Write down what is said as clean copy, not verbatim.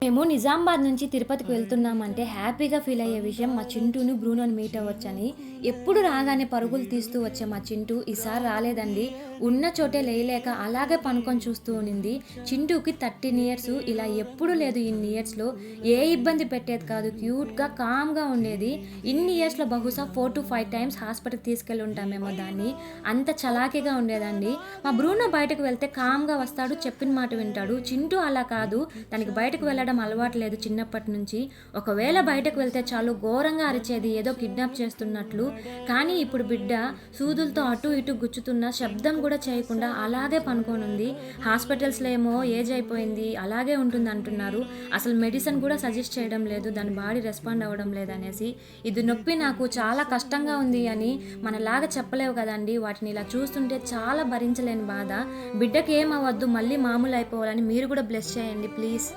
మేము నిజామాబాద్ నుంచి తిరుపతికి వెళ్తున్నామంటే హ్యాపీగా ఫీల్ అయ్యే విషయం మా చింటూని బ్రూనోని మీట్ అవ్వచ్చని. ఎప్పుడు రాగానే పరుగులు తీస్తూ వచ్చే మా చింటూ ఈసారి రాలేదండి. ఉన్న చోటే లేయలేక అలాగే పనుకొని చూస్తూ ఉన్నింది. చింటూకి 13 ఇయర్స్. ఇలా ఎప్పుడు లేదు ఇన్ని ఇయర్స్లో. ఏ ఇబ్బంది పెట్టేది కాదు, క్యూట్గా కామ్గా ఉండేది. ఇన్ని ఇయర్స్లో బహుశా 4 to 5 టైమ్స్ హాస్పిటల్కి తీసుకెళ్ళి ఉంటామేమో దాన్ని. అంత చలాకీగా ఉండేదండి. మా బ్రూనో బయటకు వెళ్తే కామ్గా వస్తాడు, చెప్పిన మాట వింటాడు. చింటూ అలా కాదు, తనకి బయటకు వెళ్ళడం అలవాటు లేదు చిన్నప్పటి నుంచి. ఒకవేళ బయటకు వెళ్తే చాలు ఘోరంగా అరిచేది, ఏదో కిడ్నాప్ చేస్తున్నట్లు. కానీ ఇప్పుడు బిడ్డ సూదులతో అటు ఇటు గుచ్చుతున్న శబ్దం కూడా చేయకుండా అలాగే పనుకోనుంది. హాస్పిటల్స్లో ఏమో ఏజ్ అయిపోయింది, అలాగే ఉంటుంది అంటున్నారు. అసలు మెడిసిన్ కూడా సజెస్ట్ చేయడం లేదు, దాని బాడీ రెస్పాండ్ అవ్వడం లేదనేసి. ఇది నొప్పి నాకు చాలా కష్టంగా ఉంది అని మనలాగా చెప్పలేవు కదండి. వాటిని ఇలా చూస్తుంటే చాలా భరించలేని బాధ. బిడ్డకి ఏమవ్వద్దు, మళ్ళీ మామూలు అయిపోవాలని మీరు కూడా బ్లెస్ చేయండి ప్లీజ్.